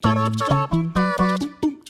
The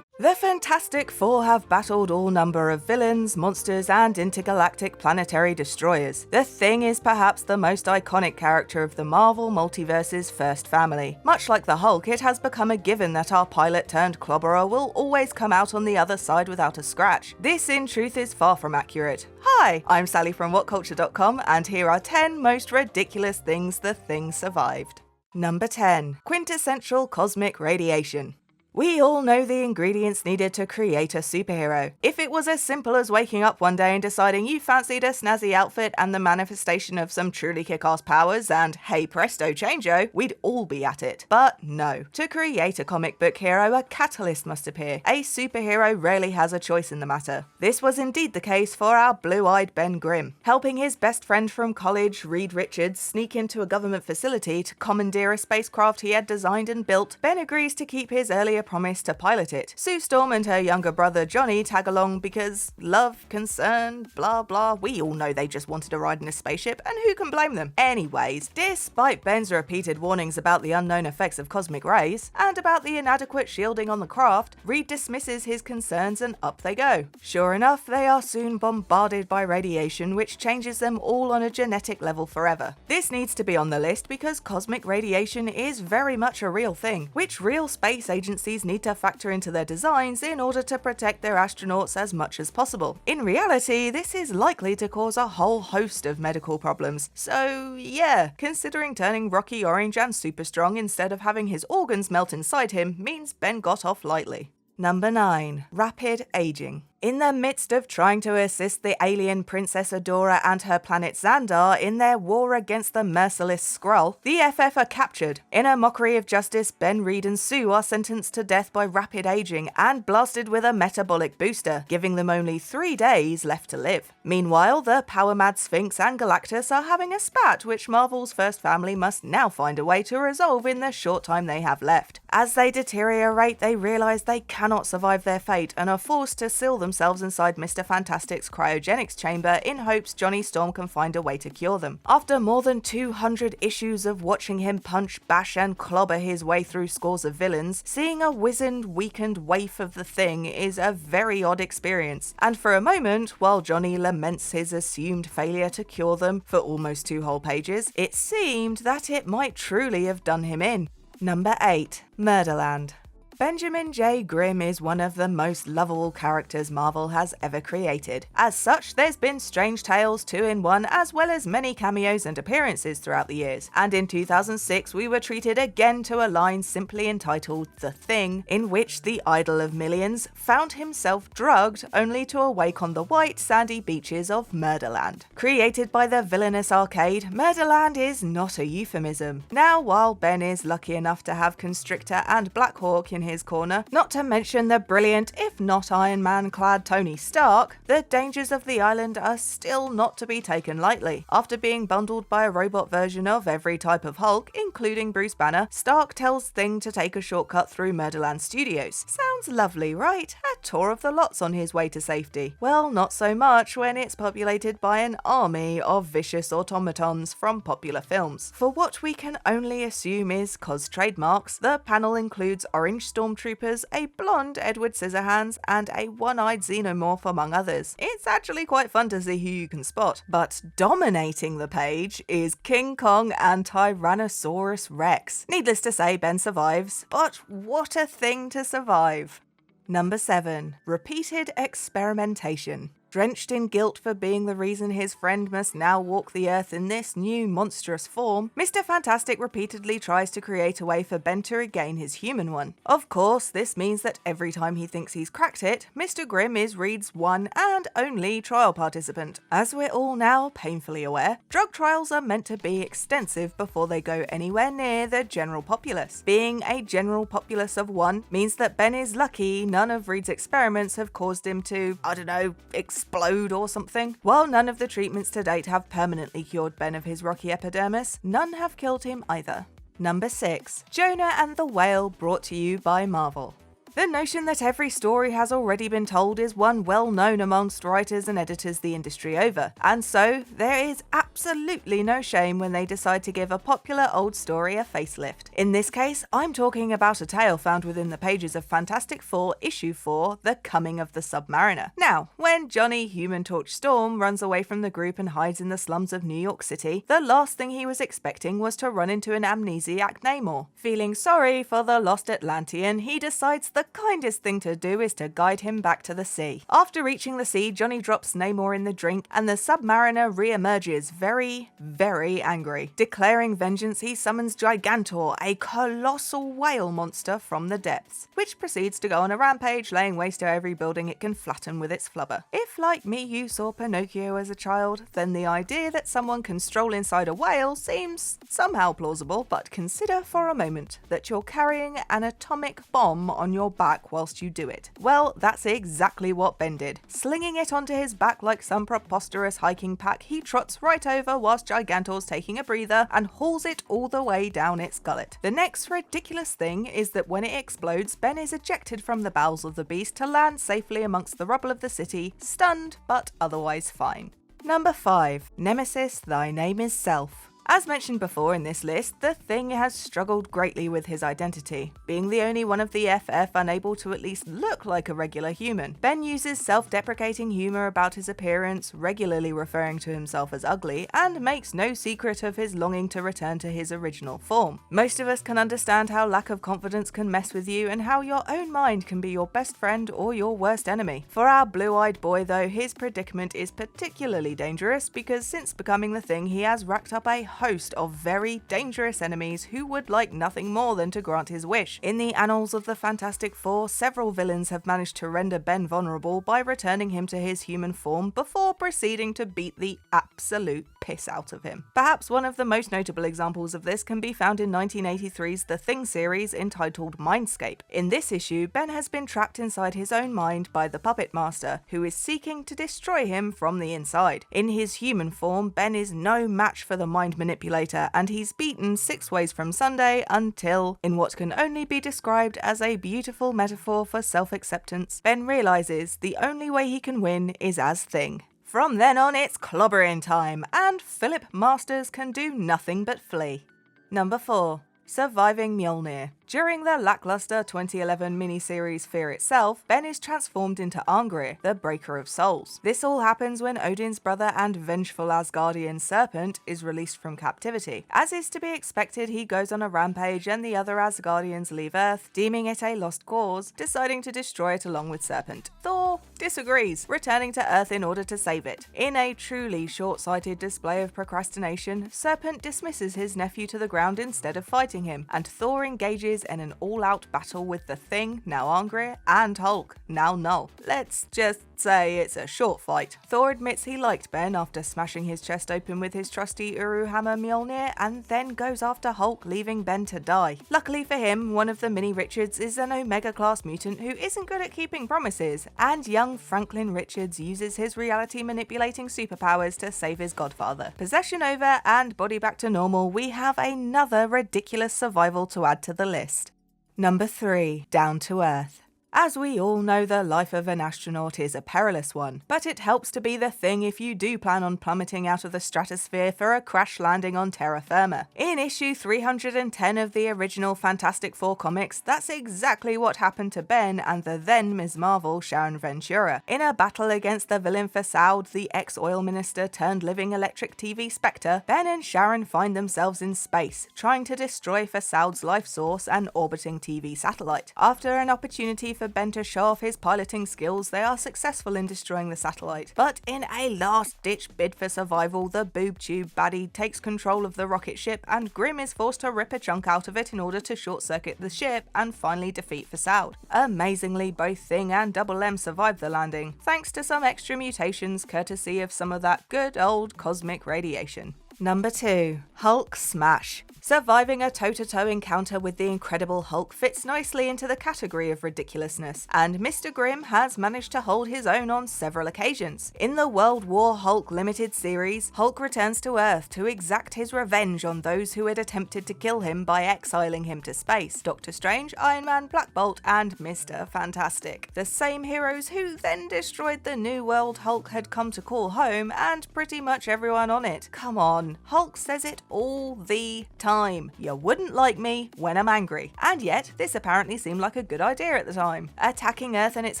Fantastic Four have battled all number of villains, monsters, and intergalactic planetary destroyers. The Thing is perhaps the most iconic character of the Marvel Multiverse's first family. Much like the Hulk, it has become a given that our pilot-turned-clobberer will always come out on the other side without a scratch. This, in truth, is far from accurate. Hi, I'm Sally from WhatCulture.com, and here are 10 most ridiculous things the Thing survived. Number 10. Quintessential cosmic radiation. We all know the ingredients needed to create a superhero. If it was as simple as waking up one day and deciding you fancied a snazzy outfit and the manifestation of some truly kick-ass powers and hey presto changeo, we'd all be at it. But no. To create a comic book hero, a catalyst must appear. A superhero rarely has a choice in the matter. This was indeed the case for our blue-eyed Ben Grimm. Helping his best friend from college, Reed Richards, sneak into a government facility to commandeer a spacecraft he had designed and built, Ben agrees to keep his earlier promise to pilot it. Sue Storm and her younger brother Johnny tag along because love, concern, blah blah, we all know they just wanted to ride in a spaceship, and who can blame them? Anyways, despite Ben's repeated warnings about the unknown effects of cosmic rays, and about the inadequate shielding on the craft, Reed dismisses his concerns and up they go. Sure enough, they are soon bombarded by radiation which changes them all on a genetic level forever. This needs to be on the list because cosmic radiation is very much a real thing, which real space agencies need to factor into their designs in order to protect their astronauts as much as possible. In reality, this is likely to cause a whole host of medical problems. So yeah, considering turning Rocky orange and super strong instead of having his organs melt inside him means Ben got off lightly. Number 9. Rapid aging. In the midst of trying to assist the alien Princess Adora and her planet Xandar in their war against the merciless Skrull, the FF are captured. In a mockery of justice, Ben, Reed and Sue are sentenced to death by rapid aging and blasted with a metabolic booster, giving them only 3 days left to live. Meanwhile, the power-mad Sphinx and Galactus are having a spat which Marvel's first family must now find a way to resolve in the short time they have left. As they deteriorate, they realise they cannot survive their fate and are forced to seal themselves inside Mr. Fantastic's cryogenics chamber in hopes Johnny Storm can find a way to cure them. After more than 200 issues of watching him punch, bash and clobber his way through scores of villains, seeing a wizened, weakened waif of the Thing is a very odd experience. And for a moment, while Johnny laments his assumed failure to cure them for almost 2 whole pages, it seemed that it might truly have done him in. Number 8. Murderland. Benjamin J. Grimm is one of the most lovable characters Marvel has ever created. As such, there's been Strange Tales 2-in-1 as well as many cameos and appearances throughout the years, and in 2006 we were treated again to a line simply entitled The Thing, in which the idol of millions found himself drugged only to awake on the white sandy beaches of Murderland. Created by the villainous arcade, Murderland is not a euphemism. Now, while Ben is lucky enough to have Constrictor and Blackhawk in his corner, not to mention the brilliant, if not Iron Man-clad Tony Stark, the dangers of the island are still not to be taken lightly. After being bundled by a robot version of every type of Hulk, including Bruce Banner, Stark tells Thing to take a shortcut through Murderland Studios. Sounds lovely, right? A tour of the lots on his way to safety. Well, not so much when it's populated by an army of vicious automatons from popular films. For what we can only assume is cos trademarks, the panel includes orange stormtroopers, a blonde Edward Scissorhands, and a one-eyed xenomorph among others. It's actually quite fun to see who you can spot. But dominating the page is King Kong and Tyrannosaurus Rex. Needless to say, Ben survives, but what a thing to survive. Number 7. Repeated experimentation. Drenched in guilt for being the reason his friend must now walk the earth in this new monstrous form, Mr. Fantastic repeatedly tries to create a way for Ben to regain his human one. Of course, this means that every time he thinks he's cracked it, Mr. Grimm is Reed's one and only trial participant. As we're all now painfully aware, drug trials are meant to be extensive before they go anywhere near the general populace. Being a general populace of 1 means that Ben is lucky none of Reed's experiments have caused him to, I don't know, explode or something. While none of the treatments to date have permanently cured Ben of his rocky epidermis, none have killed him either. Number 6. Jonah and the Whale, brought to you by Marvel. The notion that every story has already been told is one well known amongst writers and editors the industry over, and so there is absolutely absolutely no shame when they decide to give a popular old story a facelift. In this case, I'm talking about a tale found within the pages of Fantastic Four issue 4, The Coming of the Submariner. Now, when Johnny Human Torch Storm runs away from the group and hides in the slums of New York City, the last thing he was expecting was to run into an amnesiac Namor. Feeling sorry for the lost Atlantean, he decides the kindest thing to do is to guide him back to the sea. After reaching the sea, Johnny drops Namor in the drink and the Submariner re-emerges very, very angry. Declaring vengeance, he summons Gigantor, a colossal whale monster from the depths, which proceeds to go on a rampage, laying waste to every building it can flatten with its flubber. If, like me, you saw Pinocchio as a child, then the idea that someone can stroll inside a whale seems somehow plausible, but consider for a moment that you're carrying an atomic bomb on your back whilst you do it. Well, that's exactly what Ben did. Slinging it onto his back like some preposterous hiking pack, he trots right over whilst Gigantor's taking a breather and hauls it all the way down its gullet. The next ridiculous thing is that when it explodes, Ben is ejected from the bowels of the beast to land safely amongst the rubble of the city, stunned but otherwise fine. Number 5. Nemesis, Thy Name is Self. As mentioned before in this list, the Thing has struggled greatly with his identity, being the only one of the FF unable to at least look like a regular human. Ben uses self-deprecating humour about his appearance, regularly referring to himself as ugly, and makes no secret of his longing to return to his original form. Most of us can understand how lack of confidence can mess with you and how your own mind can be your best friend or your worst enemy. For our blue-eyed boy though, his predicament is particularly dangerous because since becoming the Thing, he has racked up a host of very dangerous enemies who would like nothing more than to grant his wish. In the annals of the Fantastic Four, several villains have managed to render Ben vulnerable by returning him to his human form before proceeding to beat the absolute piss out of him. Perhaps one of the most notable examples of this can be found in 1983's The Thing series entitled Mindscape. In this issue, Ben has been trapped inside his own mind by the Puppet Master, who is seeking to destroy him from the inside. In his human form, Ben is no match for the mind manipulator, and he's beaten 6 ways from Sunday until, in what can only be described as a beautiful metaphor for self-acceptance, Ben realizes the only way he can win is as Thing. From then on, it's clobbering time, and Philip Masters can do nothing but flee. Number 4. Surviving Mjolnir. During the lackluster 2011 miniseries Fear Itself, Ben is transformed into Angrir, the Breaker of Souls. This all happens when Odin's brother and vengeful Asgardian Serpent is released from captivity. As is to be expected, he goes on a rampage and the other Asgardians leave Earth, deeming it a lost cause, deciding to destroy it along with Serpent. Thor disagrees, returning to Earth in order to save it. In a truly short-sighted display of procrastination, Serpent dismisses his nephew to the ground instead of fighting him, and Thor engages in an all-out battle with the Thing, now Angrir, and Hulk, now Null. Let's just say it's a short fight. Thor admits he liked Ben after smashing his chest open with his trusty Uru hammer Mjolnir, and then goes after Hulk, leaving Ben to die. Luckily for him, one of the Mini Richards is an Omega-class mutant who isn't good at keeping promises, and young Franklin Richards uses his reality-manipulating superpowers to save his godfather. Possession over and body back to normal, we have another ridiculous survival to add to the list. Number 3. Down to Earth. As we all know, the life of an astronaut is a perilous one, but it helps to be the Thing if you do plan on plummeting out of the stratosphere for a crash landing on terra firma. In issue 310 of the original Fantastic Four comics, that's exactly what happened to Ben and the then Ms. Marvel, Sharon Ventura. In a battle against the villain Fasoud, the ex-oil minister turned living electric TV spectre, Ben and Sharon find themselves in space, trying to destroy Fasoud's life source, an orbiting TV satellite. After an opportunity for Ben to show off his piloting skills, they are successful in destroying the satellite. But in a last-ditch bid for survival, the boob tube baddie takes control of the rocket ship, and Grimm is forced to rip a chunk out of it in order to short-circuit the ship and finally defeat Fasoud. Amazingly, both Thing and Double M survive the landing, thanks to some extra mutations courtesy of some of that good old cosmic radiation. Number 2. Hulk Smash. Surviving a toe-to-toe encounter with the Incredible Hulk fits nicely into the category of ridiculousness, and Mr. Grimm has managed to hold his own on several occasions. In the World War Hulk limited series, Hulk returns to Earth to exact his revenge on those who had attempted to kill him by exiling him to space: Doctor Strange, Iron Man, Black Bolt, and Mr. Fantastic. The same heroes who then destroyed the New World Hulk had come to call home, and pretty much everyone on it. Come on, Hulk says it all the time. You wouldn't like me when I'm angry. And yet, this apparently seemed like a good idea at the time. Attacking Earth and its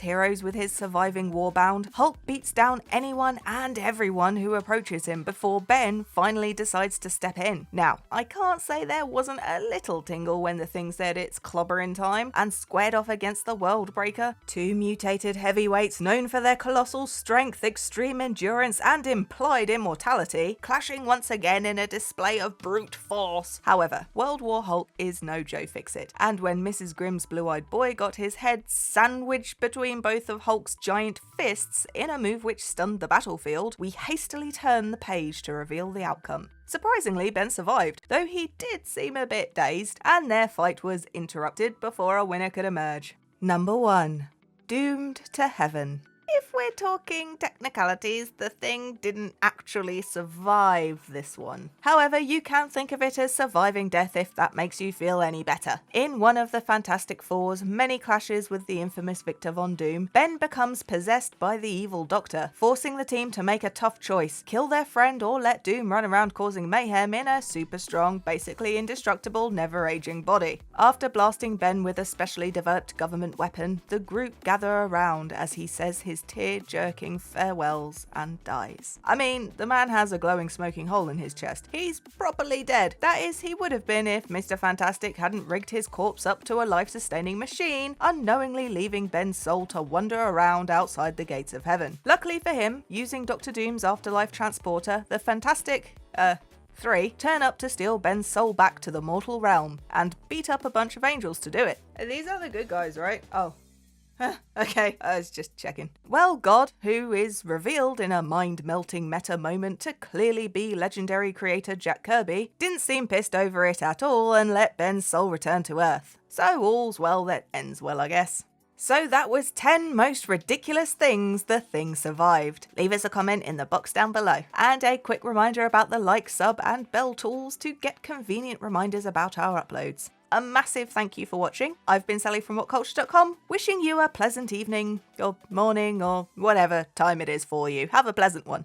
heroes with his surviving warbound, Hulk beats down anyone and everyone who approaches him before Ben finally decides to step in. Now, I can't say there wasn't a little tingle when the thing said it's clobbering time and squared off against the World Breaker. Two mutated heavyweights known for their colossal strength, extreme endurance, and implied immortality, clashing once again in a display of brute force. However, World War Hulk is no Joe Fix-It, and when Mrs. Grimm's blue-eyed boy got his head sandwiched between both of Hulk's giant fists in a move which stunned the battlefield, we hastily turned the page to reveal the outcome. Surprisingly, Ben survived, though he did seem a bit dazed, and their fight was interrupted before a winner could emerge. Number 1. Doomed to Heaven. If we're talking technicalities, the thing didn't actually survive this one. However, you can think of it as surviving death if that makes you feel any better. In one of the Fantastic Four's many clashes with the infamous Victor Von Doom, Ben becomes possessed by the evil Doctor, forcing the team to make a tough choice: kill their friend or let Doom run around causing mayhem in a super strong, basically indestructible, never-aging body. After blasting Ben with a specially developed government weapon, the group gather around as he says his tear-jerking farewells and dies. I mean, the man has a glowing smoking hole in his chest. He's properly dead. That is, he would have been if Mr. Fantastic hadn't rigged his corpse up to a life-sustaining machine, unknowingly leaving Ben's soul to wander around outside the gates of heaven. Luckily for him, using Dr. Doom's afterlife transporter, the Fantastic, 3 turn up to steal Ben's soul back to the mortal realm, and beat up a bunch of angels to do it. These are the good guys, right? Oh. Okay, I was just checking. Well, God, who is revealed in a mind-melting meta moment to clearly be legendary creator Jack Kirby, didn't seem pissed over it at all and let Ben's soul return to Earth. So all's well that ends well, I guess. So that was 10 most ridiculous things the thing survived. Leave us a comment in the box down below. And a quick reminder about the like, sub and bell tools to get convenient reminders about our uploads. A massive thank you for watching. I've been Sally from WhatCulture.com, wishing you a pleasant evening, or morning, or whatever time it is for you. Have a pleasant one.